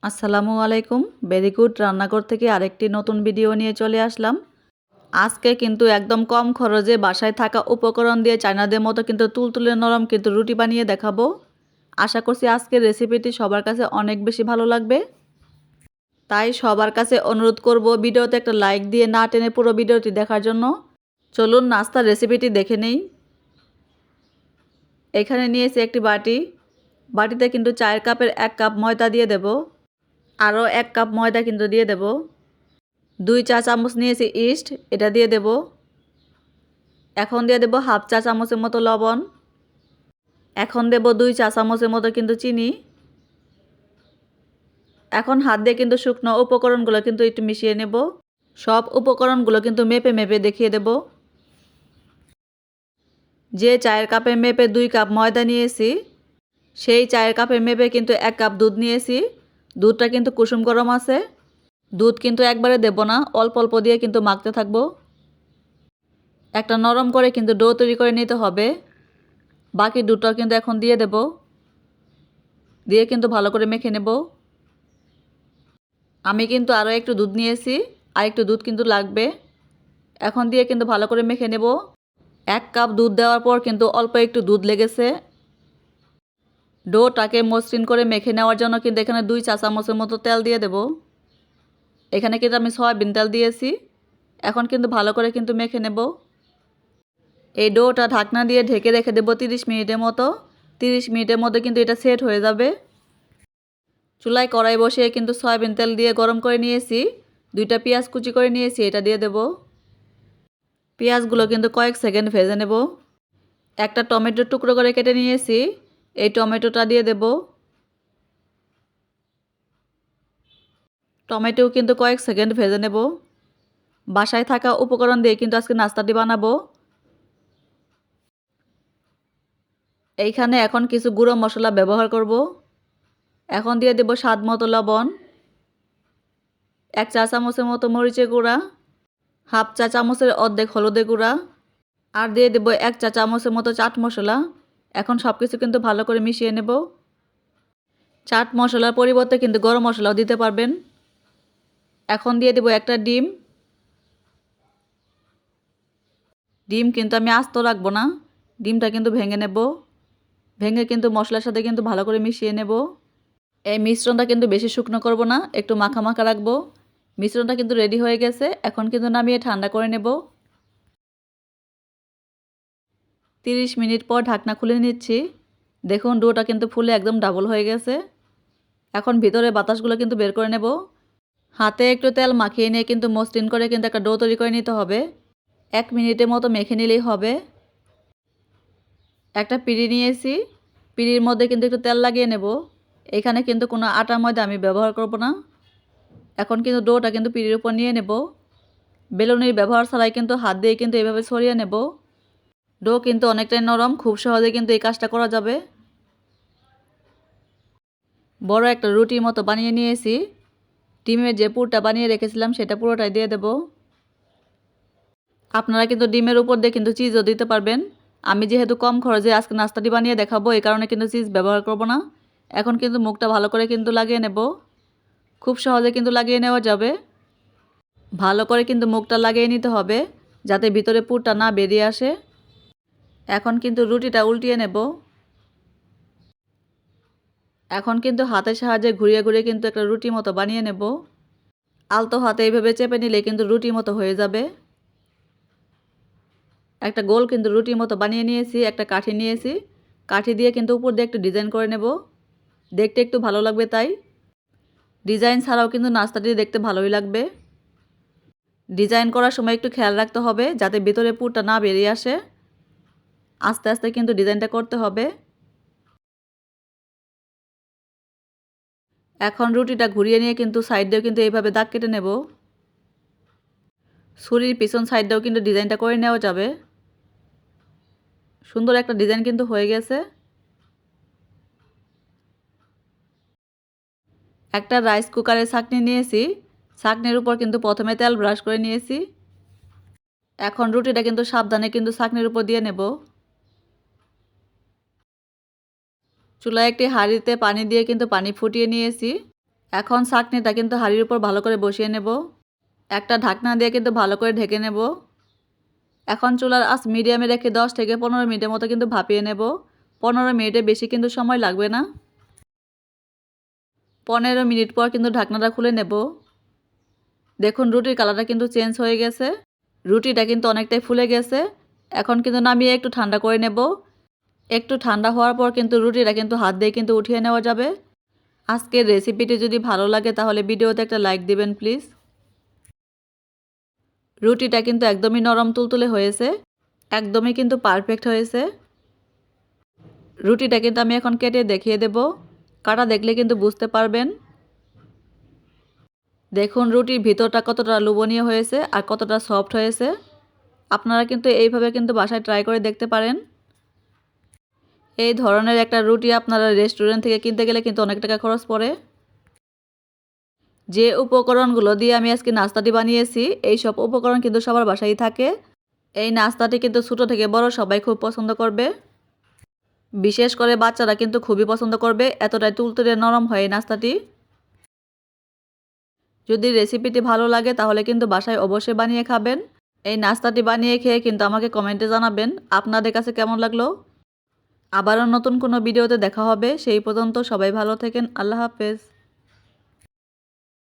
আসসালামু আলাইকুম। Very good রান্নাঘর থেকে আরেকটি নতুন ভিডিও নিয়ে চলে আসলাম। আজকে কিন্তু একদম কম খরচে বাসায় থাকা উপকরণ দিয়ে চায়নাদের মতো কিন্তু তুলতুলে নরম কিন্তু রুটি বানিয়ে দেখাবো। আশা করছি আজকের রেসিপিটি সবার কাছে অনেক বেশি ভালো লাগবে। তাই সবার কাছে অনুরোধ করব ভিডিওতে একটা লাইক দিয়ে না টেনে পুরো ভিডিওটি দেখার জন্য। চলুন নাস্তার রেসিপিটি দেখে নেই। এখানে নিয়েছি একটি বাটি। বাটিতে কিন্তু চায়ের কাপের 1 কাপ ময়দা দিয়ে দেব। আরও 1 কাপ ময়দা কিন্তু দিয়ে দেব। 2 চা চামচ নিয়েছি ইস্ট, এটা দিয়ে দেব। এখন দিয়ে দেব হাফ চা চামচের মতো লবণ। এখন দেব 2 চা চামচের মতো কিন্তু চিনি। এখন হাত দিয়ে কিন্তু শুকনো উপকরণগুলো কিন্তু একটু মিশিয়ে নেব। সব উপকরণগুলো কিন্তু মেপে মেপে দেখিয়ে দেব। যে চায়ের কাপে মেপে 2 কাপ ময়দা নিয়েছি, সেই চায়ের কাপে মেপে কিন্তু 1 কাপ দুধ নিয়েছি। দুধটা কিন্তু কুসুম গরম আছে। দুধ কিন্তু একবারে দেব না, অল্প অল্প দিয়ে কিন্তু মাখতে থাকবো। একটা নরম করে কিন্তু ডো তৈরি করে নিতে হবে। বাকি দুধটাও কিন্তু এখন দিয়ে দেব। দিয়ে কিন্তু ভালো করে মেখে নেব। আমি কিন্তু আরও একটু দুধ নিয়েছি, আর একটু দুধ কিন্তু লাগবে। এখন দিয়ে কিন্তু ভালো করে মেখে নেব। 1 কাপ দুধ দেওয়ার পর কিন্তু অল্প একটু দুধ লেগেছে। ডোটাকে মসৃণ করে মেখে নেওয়ার জন্য কিন্তু এখানে 2 চা চামচের মতো তেল দিয়ে দেব। এখানে কিন্তু আমি সয়াবিন তেল দিয়েছি। এখন কিন্তু ভালো করে কিন্তু মেখে নেব। এই ডোটা ঢাকনা দিয়ে ঢেকে রেখে দেব 30 মিনিটের মতো। 30 মিনিটের মধ্যে কিন্তু এটা সেট হয়ে যাবে। চুলায় কড়াই বসিয়ে কিন্তু সয়াবিন তেল দিয়ে গরম করে নিয়েছি। 2টা পেঁয়াজ কুচি করে নিয়েছি, এটা দিয়ে দেব। পেঁয়াজগুলো কিন্তু কয়েক সেকেন্ড ভেজে নেব। একটা টমেটোর টুকরো করে কেটে নিয়েছি, এই টমেটোটা দিয়ে দেব। টমেটো কিন্তু কয়েক সেকেন্ড ভেজে নেব। বাসায় থাকা উপকরণ দিয়ে কিন্তু আজকে নাস্তাটি বানাবো। এইখানে এখন কিছু গুঁড়ো মশলা ব্যবহার করব। এখন দিয়ে দেব স্বাদ মতো লবণ, 1 চা চামচের মতো মরিচের গুঁড়া, হাফ চা চামচের অর্ধেক হলুদের গুঁড়া, আর দিয়ে দেব 1 চা চামচের মতো চাট মশলা। এখন সব কিছু কিন্তু ভালো করে মিশিয়ে নেব। চাট মশলার পরিবর্তে কিন্তু গরম মশলাও দিতে পারবেন। এখন দিয়ে দেব একটা ডিম। ডিম কিন্তু আমি আস্ত রাখবো না, ডিমটা কিন্তু ভেঙে নেব। ভেঙে কিন্তু মশলার সাথে কিন্তু ভালো করে মিশিয়ে নেব। এই মিশ্রণটা কিন্তু বেশি শুকনো করব না, একটু মাখা মাখা রাখবো। মিশ্রণটা কিন্তু রেডি হয়ে গেছে। এখন কিন্তু নামিয়ে ঠান্ডা করে নেব। 30 মিনিট পর ঢাকনা খুলে নিচ্ছি। দেখুন ডোটা কিন্তু ফুলে একদম ডাবল হয়ে গেছে। এখন ভিতরে বাতাসগুলো কিন্তু বের করে নেব। হাতে একটু তেল মাখিয়ে নিয়ে কিন্তু মসৃণ করে কিন্তু একটা ডো তৈরি করে নিতে হবে। 1 মিনিটের মতো মেখে নিলেই হবে। একটা পিঁড়ি নিয়েছি, পিঁড়ির মধ্যে কিন্তু একটু তেল লাগিয়ে নেব। এখানে কিন্তু কোনো আটা ময়দা আমি ব্যবহার করব না। এখন কিন্তু ডোটা কিন্তু পিঁড়ির উপর নিয়ে নেব। বেলুনির ব্যবহার ছাড়াই কিন্তু হাত দিয়ে কিন্তু এভাবে ছড়িয়ে নেব। ডো কিন্তু অনেকটাই নরম, খুব সহজে কিন্তু এই কাজটা করা যাবে। বড় একটা রুটির মতো বানিয়ে নিয়েছি। ডিমের যে পুরটা বানিয়ে রেখেছিলাম সেটা পুরোটাই দিয়ে দেব। আপনারা কিন্তু ডিমের উপর দিয়ে কিন্তু চিজও দিতে পারবেন। আমি যেহেতু কম খরচে আজকে নাস্তাটি বানিয়ে দেখাবো, এই কারণে কিন্তু চিজ ব্যবহার করব না। এখন কিন্তু মুখটা ভালো করে কিন্তু লাগিয়ে নেব। খুব সহজে কিন্তু লাগিয়ে নেওয়া যাবে। ভালো করে কিন্তু মুখটা লাগিয়ে নিতে হবে, যাতে ভিতরে পুরটা না বেরিয়ে আসে। এখন কিন্তু রুটিটা উল্টিয়ে নেব। এখন কিন্তু হাতের সাহায্যে ঘুরিয়ে ঘুরিয়ে কিন্তু একটা রুটির মতো বানিয়ে নেব। আলতো হাতে এইভাবে চেপে নিলে কিন্তু রুটির মতো হয়ে যাবে। একটা গোল কিন্তু রুটির মতো বানিয়ে নিয়েছি। একটা কাঠি নিয়েছি, কাঠি দিয়ে কিন্তু উপর দিয়ে একটু ডিজাইন করে নেব। দেখতে একটু ভালো লাগবে তাই। ডিজাইন ছাড়াও কিন্তু নাস্তাটি দেখতে ভালোই লাগবে। ডিজাইন করার সময় একটু খেয়াল রাখতে হবে যাতে ভিতরে পুরটা না বেরিয়ে আসে। আস্তে আস্তে কিন্তু ডিজাইনটা করতে হবে। এখন রুটিটা ঘুরিয়ে নিয়ে কিন্তু সাইড দিয়েও কিন্তু এইভাবে দাগ কেটে নেব। ছুরির পিছন সাইড দিয়েও কিন্তু ডিজাইনটা করে নেওয়া যাবে। সুন্দর একটা ডিজাইন কিন্তু হয়ে গেছে। একটা রাইস কুকারে ছাঁকনি নিয়েছি। ছাঁকনির উপর কিন্তু প্রথমে তেল ব্রাশ করে নিয়েছি। এখন রুটিটা কিন্তু সাবধানে কিন্তু ছাঁকনির উপর দিয়ে নেব। চুলায় একটি হাঁড়িতে পানি দিয়ে কিন্তু পানি ফুটিয়ে নিয়েছি। এখন ছাঁকনিটা কিন্তু হাঁড়ির উপর ভালো করে বসিয়ে নেব। একটা ঢাকনা দিয়ে কিন্তু ভালো করে ঢেকে নেব। এখন চুলার আঁচ মিডিয়ামে রেখে 10 থেকে 15 মিনিটের মতো কিন্তু ভাপিয়ে নেব। 15 মিনিটে বেশি কিন্তু সময় লাগবে না। 15 মিনিট পর কিন্তু ঢাকনাটা খুলে নেব। দেখুন রুটির কালারটা কিন্তু চেঞ্জ হয়ে গেছে। রুটিটা কিন্তু অনেকটাই ফুলে গেছে। এখন কিন্তু নামিয়ে একটু ঠান্ডা করে নেব। একটু ঠান্ডা হওয়ার পর কিন্তু রুটিটা কিন্তু হাত দিয়ে কিন্তু উঠিয়ে নেওয়া যাবে। আজকের রেসিপিটি যদি ভালো লাগে তাহলে ভিডিওতে একটা লাইক দিবেন প্লিজ। রুটিটা কিন্তু একদমই নরম তুলতুলে হয়েছে, একদমই কিন্তু পারফেক্ট হয়েছে। রুটিটা কিন্তু আমি এখন কেটে দেখিয়ে দেব। কাটা দেখলে কিন্তু বুঝতে পারবেন। দেখুন রুটির ভিতরটা কতটা লোভনীয় হয়েছে আর কতটা সফট হয়েছে। আপনারা কিন্তু এইভাবে কিন্তু বাসায় ট্রাই করে দেখতে পারেন। এই ধরনের একটা রুটি আপনারা রেস্টুরেন্ট থেকে কিনতে গেলে কিন্তু অনেক টাকা খরচ পড়ে। যে উপকরণগুলো দিয়ে আমি আজকে নাস্তাটি বানিয়েছি, এই সব উপকরণ কিন্তু সবার বাসায় থাকে। এই নাস্তাটি কিন্তু ছোটো থেকে বড় সবাই খুব পছন্দ করবে। বিশেষ করে বাচ্চারা কিন্তু খুবই পছন্দ করবে, এতটাই তুলতুলে নরম হয় এই নাস্তাটি। যদি রেসিপিটি ভালো লাগে তাহলে কিন্তু বাসায় অবশ্যই বানিয়ে খাবেন। এই নাস্তাটি বানিয়ে খেয়ে কিন্তু আমাকে কমেন্টে জানাবেন আপনাদের কাছে কেমন লাগলো। আবারও নতুন কোনো ভিডিওতে দেখা হবে। সেই পর্যন্ত সবাই ভালো থাকেন। আল্লাহ হাফেজ।